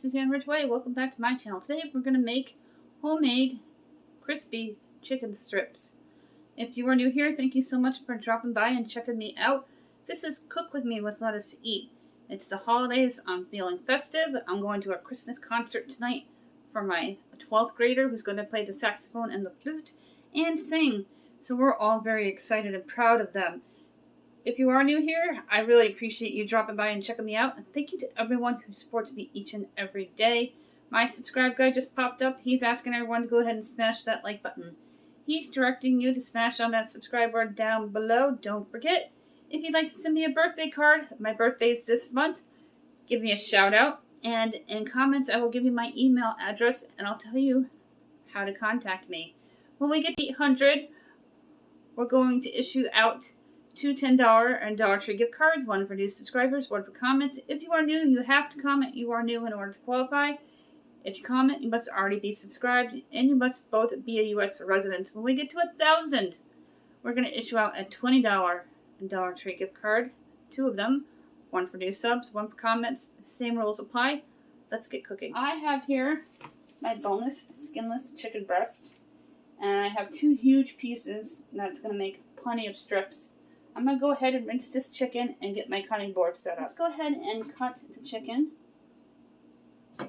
Suzanne Ridgway. Welcome back to my channel. Today we're going to make homemade crispy chicken strips. If you are new here, thank you so much for dropping by and checking me out. This is Cook With Me with Lettuce to Eat. It's the holidays. I'm feeling festive. I'm going to a Christmas concert tonight for my 12th grader who's going to play the saxophone and the flute and sing. So we're all very excited and proud of them. If you are new here, I really appreciate you dropping by and checking me out. And thank you to everyone who supports me each and every day. My subscribe guy just popped up. He's asking everyone to go ahead and smash that like button. He's directing you to smash on that subscribe button down below. Don't forget, if you'd like to send me a birthday card, my birthday is this month, give me a shout out. And in comments, I will give you my email address and I'll tell you how to contact me. When we get to 800, we're going to issue out 2 $10 and Dollar Tree gift cards, one for new subscribers, one for comments. If you are new, you have to comment you are new in order to qualify. If you comment, you must already be subscribed, and you must both be a U.S. resident. When we get to 1,000, we're going to issue out a $20 and Dollar Tree gift card, 2 of them, one for new subs, one for comments. Same rules apply. Let's get cooking. I have here my boneless, skinless chicken breast, and I have 2 huge pieces that's going to make plenty of strips. I'm going to go ahead and rinse this chicken and get my cutting board set up. Let's go ahead and cut the chicken. I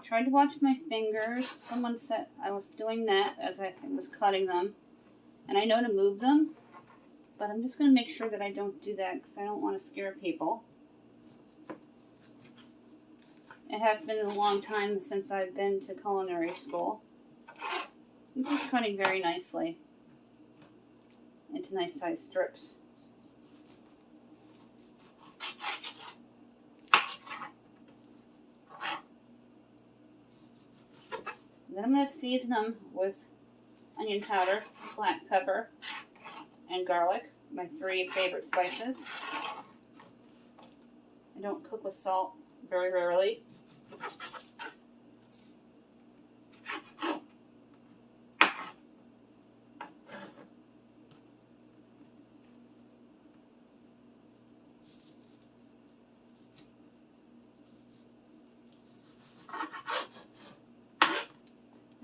tried to watch my fingers. Someone said I was doing that as I was cutting them. And I know to move them, but I'm just going to make sure that I don't do that because I don't want to scare people. It has been a long time since I've been to culinary school. This is cutting very nicely into nice sized strips. Then I'm going to season them with onion powder, black pepper, and garlic, my 3 favorite spices. I don't cook with salt very rarely.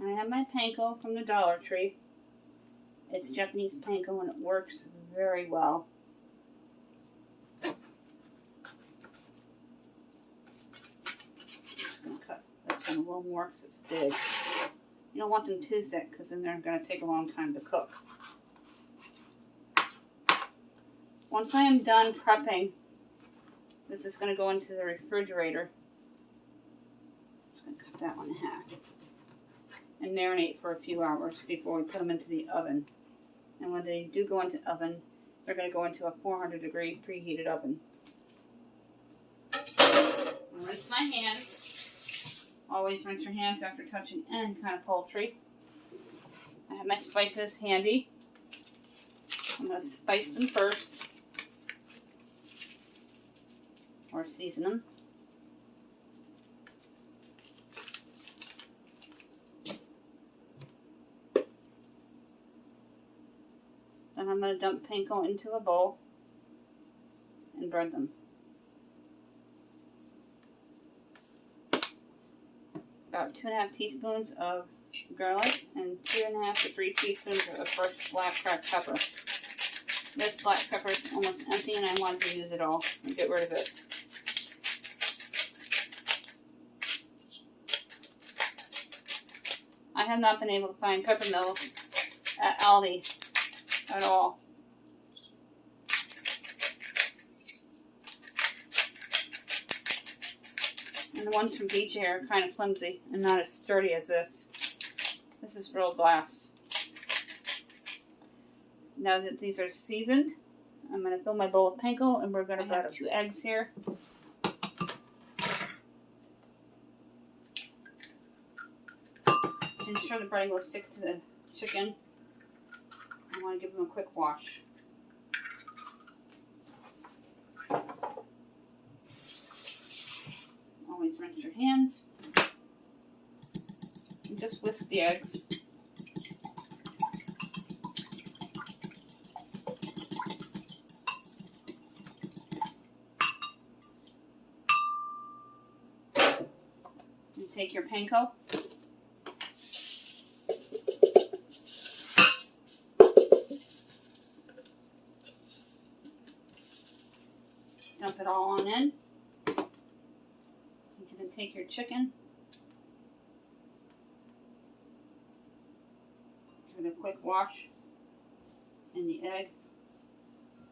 I have my panko from the Dollar Tree. It's Japanese panko and it works very well. Just going to cut this one a little more because it's big. You don't want them too thick because then they're going to take a long time to cook. Once I am done prepping, this is going to go into the refrigerator. I'm just going to cut that one in half. And marinate for a few hours before we put them into the oven. And when they do go into the oven, they're going to go into a 400-degree preheated oven. Rinse my hands. Always rinse your hands after touching any kind of poultry. I have my spices handy. I'm going to spice them first. Or season them. Then I'm going to dump panko into a bowl and bread them. About 2½ teaspoons of garlic and 2½ to 3 teaspoons of fresh black cracked pepper. This black pepper is almost empty and I wanted to use it all and get rid of it. I have not been able to find pepper mills at Aldi at all. And the ones from BJ are kind of flimsy and not as sturdy as this. This is real glass. Now that these are seasoned, I'm going to fill my bowl with panko and we're going to have 2 eggs here. Ensure the breading will stick to the chicken. I want to give them a quick wash. Always rinse your hands. And just whisk the eggs. take your panko. Dump it all on in. You can take your chicken. Give it a quick wash. And the egg.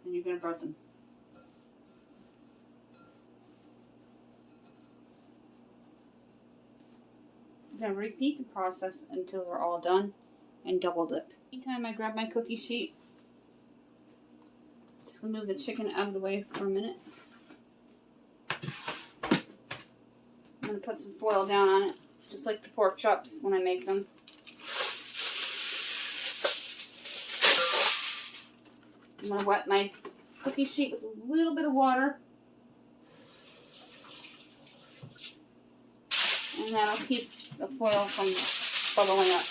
And you're going to broth them. I'm going to repeat the process until they're all done and double dip. Anytime I grab my cookie sheet, just going to move the chicken out of the way for a minute. I'm going to put some foil down on it, just like the pork chops when I make them. I'm going to wet my cookie sheet with a little bit of water. And that'll keep the foil from bubbling up.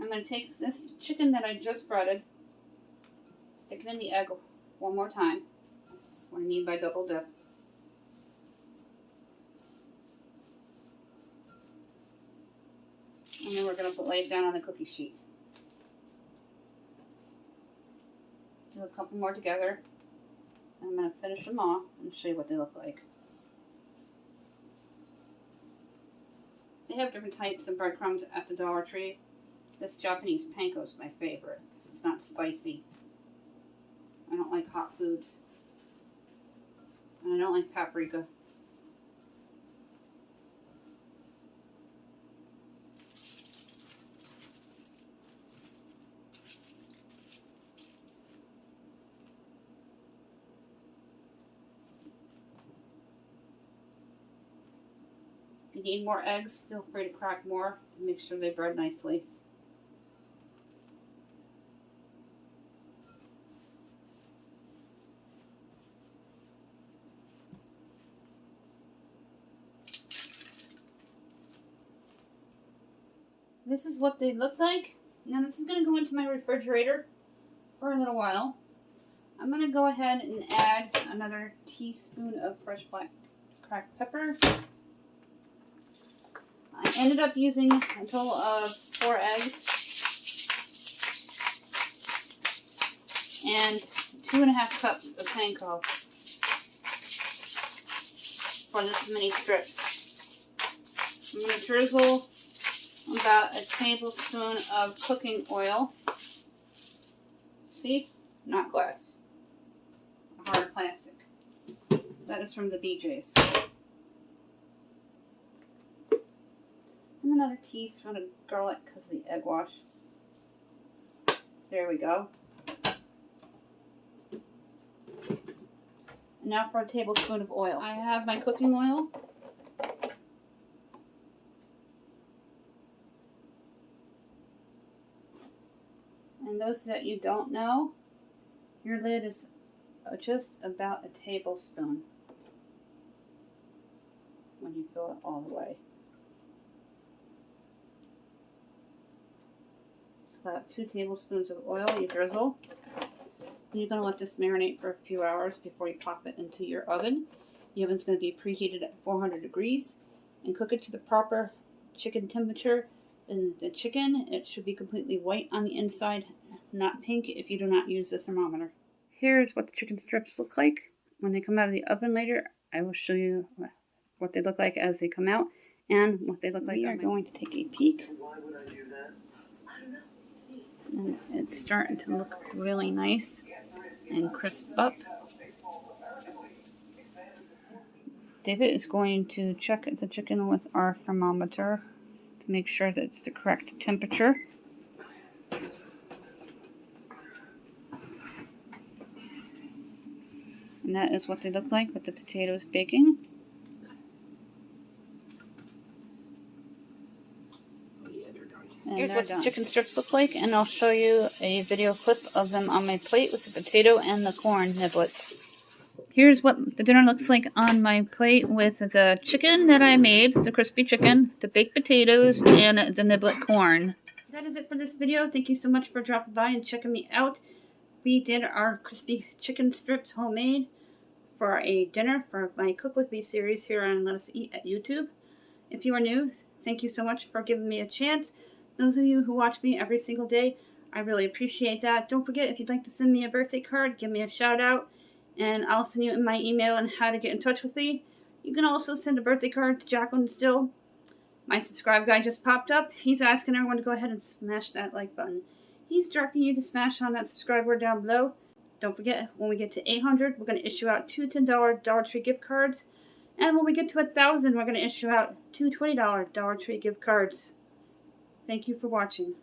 I'm going to take this chicken that I just breaded, stick it in the egg one more time. What I mean by double dip. And then we're going to lay it down on the cookie sheet. Do a couple more together. I'm going to finish them off and show you what they look like. They have different types of breadcrumbs at the Dollar Tree. This Japanese panko is my favorite because it's not spicy. I don't like hot foods. And I don't like paprika. If you need more eggs, feel free to crack more and make sure they bread nicely. This is what they look like. Now this is going to go into my refrigerator for a little while. I'm going to go ahead and add another teaspoon of fresh black cracked pepper. I ended up using a total of 4 eggs and 2.5 cups of panko for this many strips. I'm going to drizzle about a tablespoon of cooking oil. See? Not glass. Hard plastic. That is from the BJ's. And another teaspoon of garlic because of the egg wash. There we go. And now for a tablespoon of oil. I have my cooking oil. And those that you don't know, your lid is just about a tablespoon when you fill it all the way. So about 2 tablespoons of oil you drizzle. And you're going to let this marinate for a few hours before you pop it into your oven. The oven's going to be preheated at 400 degrees and cook it to the proper chicken temperature. And the chicken, it should be completely white on the inside, not pink if you do not use the thermometer. Here's what the chicken strips look like. When they come out of the oven later, I will show you what they look like as they come out and what they look like. We are going to take a peek. Why would I do that? I don't know. And it's starting to look really nice and crisp up. David is going to check the chicken with our thermometer to make sure that it's the correct temperature. And that is what they look like with the potatoes baking. And here's what the chicken strips look like, and I'll show you a video clip of them on my plate with the potato and the corn niblets. Here's what the dinner looks like on my plate with the chicken that I made, the crispy chicken, the baked potatoes, and the niblet corn. That is it for this video. Thank you so much for dropping by and checking me out. We did our crispy chicken strips homemade for a dinner for my Cook With Me series here on Let Us Eat at YouTube. If you are new, thank you so much for giving me a chance. Those of you who watch me every single day, I really appreciate that. Don't forget, if you'd like to send me a birthday card, give me a shout out, and I'll send you my email and how to get in touch with me. You can also send a birthday card to Jaclyn still. My subscribe guy just popped up. He's asking everyone to go ahead and smash that like button. He's directing you to smash on that subscribe word down below. Don't forget, when we get to 800, we're going to issue out 2 $10 Dollar Tree gift cards. And when we get to 1,000, we're going to issue out 2 $20 Dollar Tree gift cards. Thank you for watching.